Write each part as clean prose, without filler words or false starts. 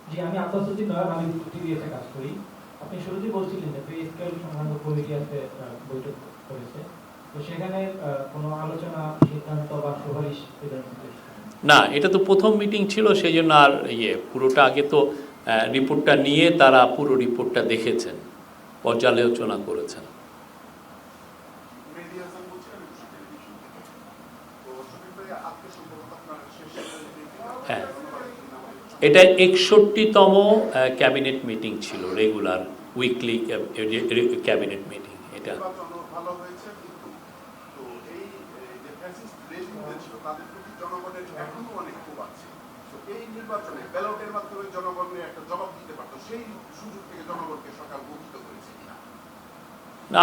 জি, আমি আব্বাস উদ্দিন নয়, আমি টিভিএসে কাজ করি। আপনি শুরুতেই বলছিলেন যে পে স্কেল সংক্রান্ত কমিটি আজকে বৈঠক করেছে। তো সেখানে কোনো আলোচনা, সিদ্ধান্ত বা সুপারিশ এ ধরনের কিছু এসেছে? না, এটা তো প্রথম মিটিং ছিল, সেই জন্য আর পুরোটা আগে তো রিপোর্টটা নিয়ে তারা পুরো রিপোর্টটা দেখেছেন, পর্যালোচনা করেছেন। হ্যাঁ, এটা 61তম ক্যাবিনেট মিটিং ছিল, রেগুলার উইকলি ক্যাবিনেট মিটিং এটা।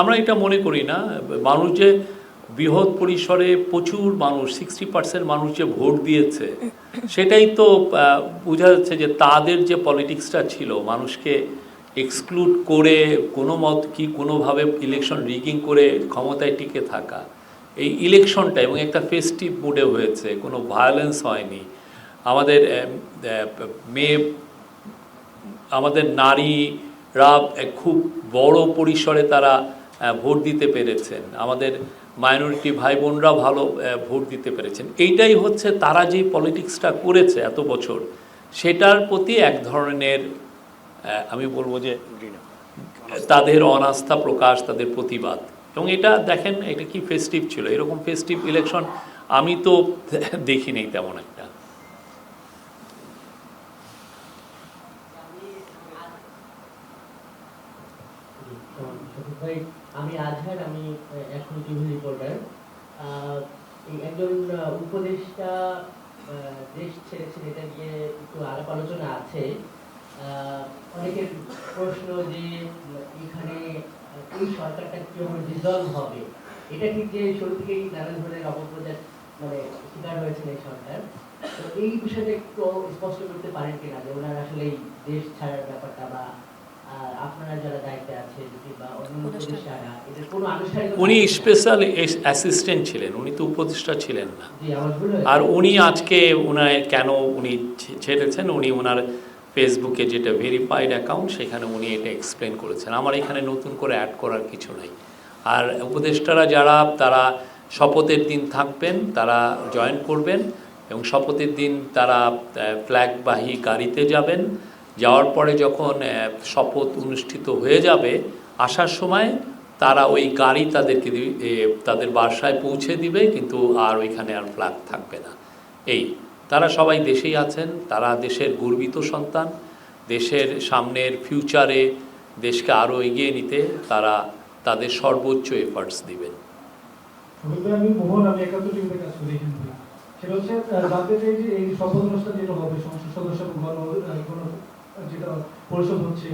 আমরা এটা মনে করি না। মানুষ যে বৃহৎ পরিসরে প্রচুর মানুষ, 60% মানুষ যে ভোট দিয়েছে, সেটাই তো বোঝা যাচ্ছে যে তাদের যে পলিটিক্সটা ছিল, মানুষকে এক্সক্লুড করে কোনোভাবে ইলেকশন রিগিং করে ক্ষমতায় টিকে থাকা, এই ইলেকশনটা এবং একটা ফেস্টিভ মুডে হয়েছে, কোনো ভায়োলেন্স হয়নি। আমাদের মেয়ে, আমাদের নারীরা খুব বড় পরিসরে তারা ভোট দিতে পেরেছেন, আমাদের মাইনরিটি ভাই বোনরা ভালো ভোট দিতে পেরেছেন। এইটাই হচ্ছে তারা যে পলিটিক্সটা করেছে এত বছর, সেটার প্রতি এক ধরনের আমি বলবো যে তাদের অনাস্থা প্রকাশ, তাদের প্রতিবাদ। এবং এটা দেখেন, এটা কি ফেস্টিভ ছিল, এরকম ফেস্টিভ ইলেকশন আমি তো দেখি নেই তেমন একটা। আমি আজহার, আমি এখন টিভি রিপোর্টার। একজন উপদেষ্টা দেশ ছেড়েছেন, এটা নিয়ে একটু আলাপ আলোচনা আছে। অনেকের প্রশ্ন যে এখানে এই সরকারটা কিভাবে ডিজলভ হবে, এটা ঠিক যে শুরু থেকেই নানা ধরনের অপপ্রচার মানে শিকার হয়েছেন এই সরকার। তো এই বিষয়টা একটু স্পষ্ট করতে পারেন কিনা যে ওনার আসলে এই দেশ ছাড়ার ব্যাপারটা, বা আপনারা যারা দায়িত্বে আছেন বা অন্য উপদেষ্টারা, এদের কোনো আনুষ্ঠানিক। উনি স্পেশাল অ্যাসিস্ট্যান্ট ছিলেন, উনি তো উপদেষ্টা ছিলেন না। আর উনি আজকে কেন উনি ছেড়েছেন, উনি ওনার ফেসবুকে যেটা ভেরিফাইড অ্যাকাউন্ট, সেখানে উনি এটা এক্সপ্লেন করেছেন। আমার এখানে নতুন করে অ্যাড করার কিছু নাই। আর উপদেষ্টারা যারা, তারা শপথের দিন থাকবেন, তারা জয়েন করবেন এবং শপথের দিন তারা ফ্ল্যাগবাহী গাড়িতে যাবেন। যাওয়ার পরে যখন শপথ অনুষ্ঠিত হয়ে যাবে, আসার সময় তারা ওই গাড়ি তাদেরকে তাদের বাসায় পৌঁছে দিবে, কিন্তু আর ওইখানে আর ফ্ল্যাগ থাকবে না। তারা সবাই দেশেই আছেন, তারা দেশের গর্বিত সন্তান। দেশের সামনের ফিউচারে দেশকে আরও এগিয়ে নিতে তারা তাদের সর্বোচ্চ এফার্টস দিবেন। আমি মোহন, আমি 71 টিভিতে কাজ করি এখান থেকে। সেটা হচ্ছে জানতে চাই যে এই শপথ অনুষ্ঠান যেটা হবে, সংসদ সদস্য যেটা পরিষদ হচ্ছে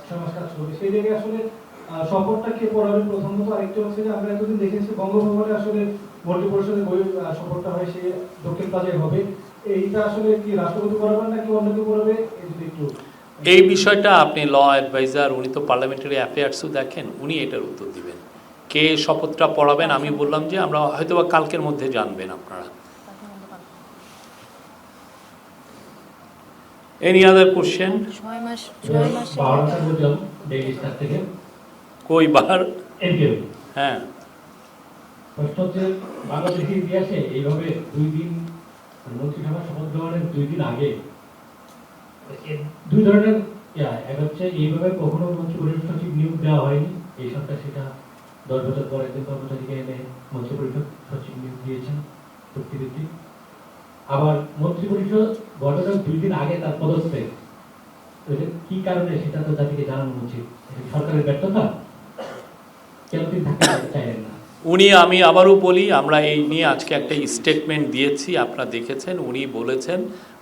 6 মাস কাজ করবে, সেই জায়গায় আসলে শপথটা কে পড়াবেন প্রথমত? আরেকটা হচ্ছে যে আমরা এতদিন দেখেছি বঙ্গভবনে আসলে মন্ত্রী পরিষদের বই শপথটা হয়, সে দক্ষিণ প্লাজায় হবে। এইটা আসলে কি রাষ্ট্রপতি পড়াবেন নাকি অন্য কেউ পড়াবে? এই যদি একটু এই বিষয়টা আপনি ল অ্যাডভাইজার, উনি তো পার্লামেন্টারি অ্যাফেয়ার্সও দেখেন, উনি এটার উত্তর দিবেন। কে শপথটা পড়াবেন আমি বললাম যে আমরা হয়তো বা কালকের মধ্যে জানবেন আপনারা। Any other question? কই বার? হ্যাঁ, বাংলাদেশের ইতিহাসে এইভাবে 2 দিন মন্ত্রিসভা শপথ গ্রহণের 2 দিন আগে 2 ধরনের এক হচ্ছে এইভাবে কখনো মন্ত্রী পরিষদ সচিব নিয়োগ দেওয়া হয়নি। এই সরকার সেটা 10 বছর পরে একজন কর্মচারীকে এনে মন্ত্রী পরিষদ সচিব নিয়োগ দিয়েছেন চুক্তিভিত্তিক। আবার মন্ত্রী পরিষদ গঠনের 2 দিন আগে তার পদত্যাগ, কি কারণে সেটা তো জাতিকে জানানো উচিত। সরকারের ব্যর্থতা, কেন তিনি থাকতে চাইলেন না? আমি আবারও বলি, আমরা এই নিয়ে আজকে একটা স্টেটমেন্ট দিয়েছি, আপনারা দেখেছেন। উনি বলেছেন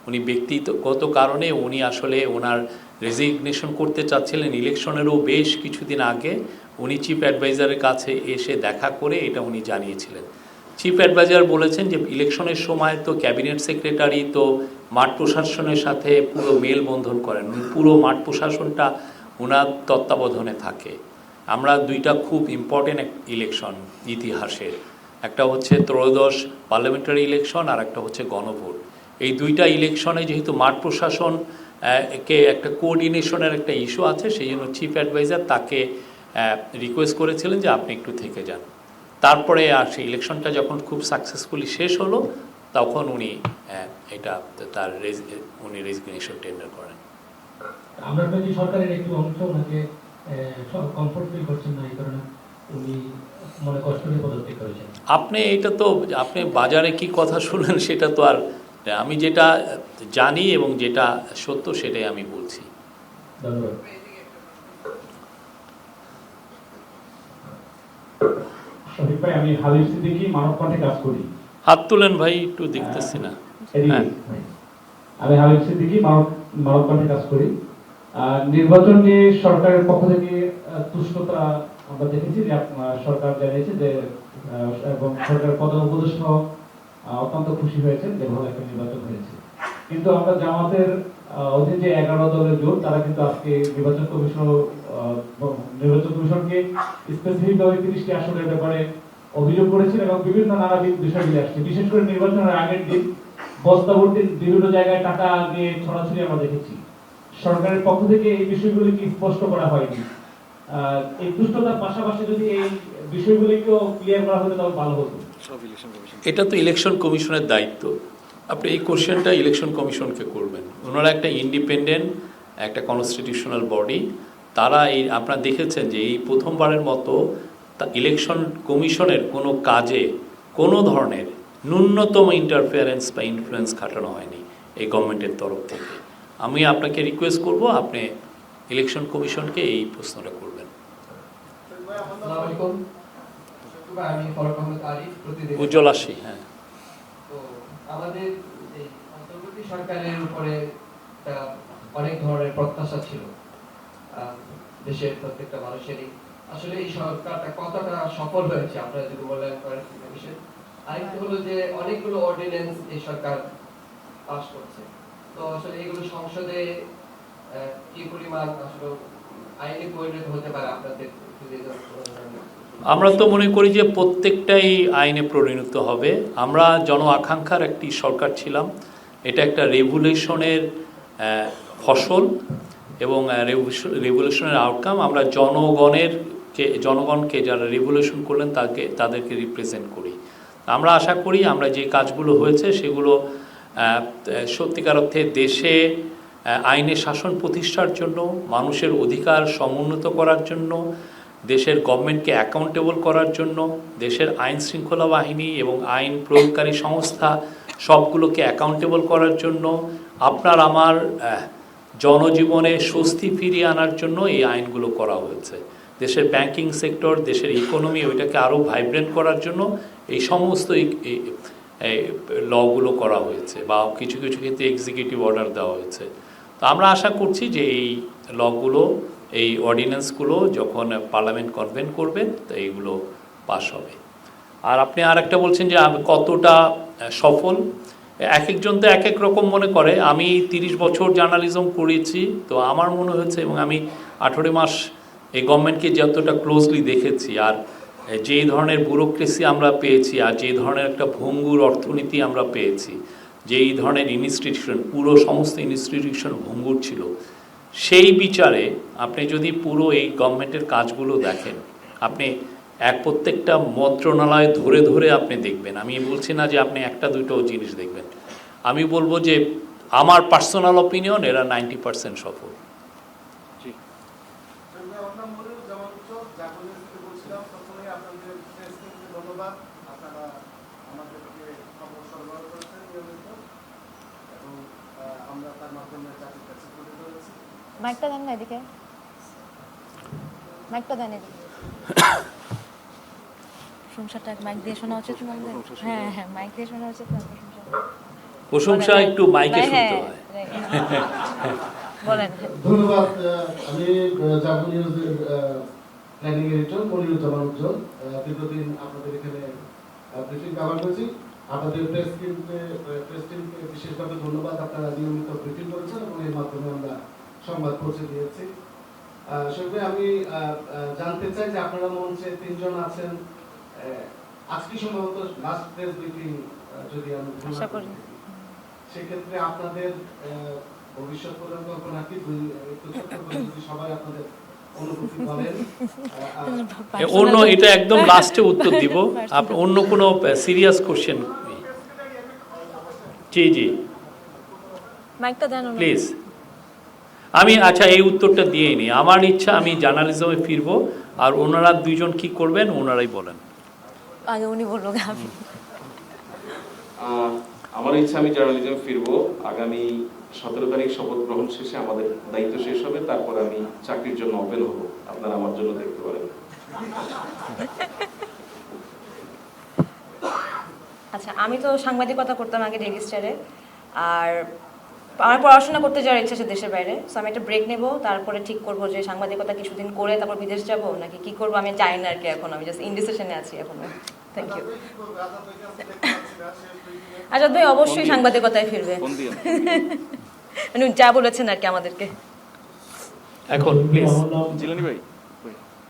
উনি ব্যক্তিগত কারণে উনি আসলে ওনার রেজিগনেশন করতে চাচ্ছিলেন। ইলেকশনেরও বেশ কিছুদিন আগে উনি চিফ অ্যাডভাইজারের কাছে এসে দেখা করে এটা উনি জানিয়েছিলেন। চিফ অ্যাডভাইজার বলেছেন যে ইলেকশনের সময় তো ক্যাবিনেট সেক্রেটারি তো মাঠ প্রশাসনের সাথে পুরো মেলবন্ধন করেন, পুরো মাঠ প্রশাসনটা ওনার তত্ত্বাবধানে থাকে। আমরা 2টা খুব ইম্পর্টেন্ট ইলেকশন ইতিহাসের, একটা হচ্ছে ত্রয়োদশ পার্লামেন্টারি ইলেকশন আর একটা হচ্ছে গণভোট। এই 2টা ইলেকশনে যেহেতু মাঠ প্রশাসন কে একটা কোঅর্ডিনেশনের একটা ইস্যু আছে, সেই জন্য চিফ অ্যাডভাইজার তাকে রিকোয়েস্ট করেছিলেন যে আপনি একটু থেকে যান। তারপরে আর সেই ইলেকশনটা যখন খুব সাকসেসফুলি শেষ হলো, তখন উনি এটা তার উনি রেজিগনেশন টেন্ডার করেন। আমরা কি সরকারের একটু অংশ ওনাকে কমফোর্ট ফিল করছেন না, এই কারণে উনি মনে কষ্ট নিয়ে পদত্যাগ করেছেন? আপনি এটা তো আপনি বাজারে কি কথা শুনলেন সেটা তো আর, আমি যেটা জানি এবং যেটা সত্য সেটাই আমি বলছি। ধন্যবাদ। শফিক ভাই, আমি হাবিব সিদ্দিকী, মানব কণ্ঠে কাজ করি। হাত তুলেন ভাই, একটু দেখতেছি না। হ্যাঁ। আমি হাবিব সিদ্দিকী, মানব কণ্ঠে কাজ করি। নির্বাচন নিয়ে সরকারের পক্ষ থেকে তুষ্টতা আমরা দেখেছি যে সরকার জানিয়েছে যে এবং সরকারের প্রধান উপদেষ্টা অত্যন্ত খুশি হয়েছেন যে ভালো একটা নির্বাচন হয়েছে। কিন্তু আমরা জামাতের অধীন যে 11 দলের জোট, তারা কিন্তু আজকে নির্বাচন কমিশনকে স্পেসিফিকভাবে 30টি আসনের ব্যাপারে অভিযোগ করেছেন এবং বিভিন্ন নানাবিধ বিষয়গুলি আসছে। বিশেষ করে নির্বাচনের আগের দিন বস্তাভর্তি বিভিন্ন জায়গায় টাকা দিয়ে ছড়াছড়ি আমরা দেখেছি। সরকারের পক্ষ থেকে এই বিষয়গুলি কি স্পষ্ট করা হয়নি? এই দুষ্টতার পাশাপাশি যদি এই বিষয়গুলিকেও ক্লিয়ার করা হতো তাহলে ভালো হতো। এটা তো ইলেকশন কমিশনের দায়িত্ব। আপনি এই কোশ্চেনটা ইলেকশন কমিশনকে করবেন। ওনারা একটা ইন্ডিপেন্ডেন্ট, একটা কনস্টিটিউশনাল বডি। তারা এই আপনারা দেখেছেন যে এই প্রথমবারের মতো ইলেকশন কমিশনের কোনো কাজে কোনো ধরনের ন্যূনতম ইন্টারফিয়ারেন্স বা ইনফ্লুয়েন্স খাটানো হয়নি এই গভর্নমেন্টের তরফ থেকে। আমি আপনাকে রিকোয়েস্ট করব আপনি ইলেকশন কমিশনকে এই প্রশ্নটা করবেন। আমি ফরক আহমেদ আরিফ, প্রতিদিন উজ্জ্বল আসি। হ্যাঁ, তো আমাদের এই অন্তর্বর্তী সরকারের উপরে অনেক ধরনের প্রত্যাশা ছিল দেশের প্রত্যেকটা মানুষেরই। আসলে এই সরকারটা কতটা সফল হয়েছে আপনারা যদি মূল্যায়ন করেন বিষয়। আরেকটি হলো যে অনেকগুলো অর্ডিন্যান্স এই সরকার পাস করছে, তো আসলে এগুলো সংসদে কি পরিমাণ আসলে আইনে পরিণত হতে পারে আপনাদের? আমরা তো মনে করি যে প্রত্যেকটাই আইনে পরিণত হবে। আমরা জন আকাঙ্ক্ষার একটি সরকার ছিলাম। এটা একটা রেভুলেশনের ফসল এবং রেভুলেশনের আউটকাম। আমরা জনগণকে যারা রেভুলেশন করলেন তাদেরকে রিপ্রেজেন্ট করি। আমরা আশা করি আমরা যে কাজগুলো হয়েছে সেগুলো সত্যিকার অর্থে দেশে আইনের শাসন প্রতিষ্ঠার জন্য, মানুষের অধিকার সমুন্নত করার জন্য, দেশের গভর্নমেন্টকে অ্যাকাউন্টেবল করার জন্য, দেশের আইন শৃঙ্খলা বাহিনী এবং আইন প্রয়োগকারী সংস্থা সবগুলোকে অ্যাকাউন্টেবল করার জন্য, আপনার আমার জনজীবনে স্বস্তি ফিরিয়ে আনার জন্য এই আইনগুলো করা হয়েছে। দেশের ব্যাংকিং সেক্টর, দেশের ইকোনমি ওইটাকে আরও ভাইব্রেন্ট করার জন্য এই সমস্ত লগুলো করা হয়েছে বা কিছু কিছু ক্ষেত্রে এক্সিকিউটিভ অর্ডার দেওয়া হয়েছে। তো আমরা আশা করছি যে এই লগুলো, এই অর্ডিন্যান্সগুলো যখন পার্লামেন্ট কনভেন করবেন তো এইগুলো পাস হবে। আর আপনি আর একটা বলছেন যে কতটা সফল, এক একজন তো এক এক রকম মনে করে। আমি 30 বছর জার্নালিজম করেছি, তো আমার মনে হয়েছে, এবং আমি 18 মাস এই গভর্নমেন্টকে যতটা ক্লোজলি দেখেছি, আর যেই ধরনের ব্যুরোক্রেসি আমরা পেয়েছি, আর যেই ধরনের একটা ভঙ্গুর অর্থনীতি আমরা পেয়েছি, যেই ধরনের ইনস্টিটিউশন, পুরো সমস্ত ইনস্টিটিউশন ভঙ্গুর ছিল, সেই বিচারে আপনি যদি পুরো এই গভর্নমেন্টের কাজগুলো দেখেন, আপনি প্রত্যেকটা মন্ত্রণালয় ধরে ধরে আপনি দেখবেন। আমি বলছি না যে আপনি একটা দুটো জিনিস দেখবেন, আমি বলবো যে আমার পার্সোনাল অপিনিয়ন এরা 90% সফল। মাইকটা দেন না এদিকে, মাইকটা দেন এদিকে। প্রশংসাটা মাইক দিয়ে শোনা উচিত না? হ্যাঁ হ্যাঁ, মাইক দিয়ে শোনা উচিত না প্রশংসা একটু মাইকে শুনতে হয়। বলেন। ধন্যবাদ। আমি জাগো নিউজের প্ল্যানিং এডিটর মনিরুজ্জামান উজ্জ্বল। দীর্ঘদিন আপনাদের এখানে ব্রিফিং কভার করেছি। আমাদের প্রেস টিমকে বিশেষভাবে ধন্যবাদ। আপনারা নিয়মিত ব্রিফিং করেছেন এবং এর মাধ্যমে আমরা সংবাদ পৌঁছে দিয়েছি। সেভাবে আমি জানতে চাই যে আপনারা মঞ্চে 3 জন আছেন, আজকে সম্ভবত লাস্ট প্রেস ব্রিফিং যদি আমি আশা করি, সেক্ষেত্রে আপনাদের ভবিষ্যৎ পরিকল্পনা কি একটু ছোট্ট করে যদি সবাই আপনাদের অনুভূতি বলেন। অন্য এটা একদম লাস্টে উত্তর দিব। আপনি অন্য কোনো সিরিয়াস কোশ্চেন? জি জি মাইকটা দেন ওনাকে। প্লিজ। আমি আচ্ছা এই উত্তরটা দিয়েই নি। আমার ইচ্ছা আমি জার্নালিজমে ফিরবো, আর ওনারা দুইজন কি করবেন ওনারাই বলেন। আগে উনি বললো আমি। আমার ইচ্ছা আমি জার্নালিজমে ফিরবো। আগামী 17 তারিখ শপথ গ্রহণ শেষে আমাদের দায়িত্ব শেষ হবে, তারপর আমি চাকরির জন্য ওপেন হব, আপনারা আমার জন্য দেখতে পারেন। আচ্ছা, আমি তো সাংবাদিকতা করতাম আগে ডেইলি স্টারে, আর আমার পড়াশোনা করতে যাওয়ার ইচ্ছা আছে দেশের বাইরে। সো আমি একটা ব্রেক নেব, তারপরে ঠিক করবো যে সাংবাদিকতা কিছুদিন করে তারপর বিদেশ যাব নাকি কি করবো আমি জানি না আর কি। এখন আমি জাস্ট ইনডিসিশনে আছি এখন। Thank you. আজাদ ভাই অবশ্যই সাংবাদিকতায় ফিরবে, মানে যা বলেছেন আর কি আমাদেরকে। এখন প্লিজ জিলানি ভাই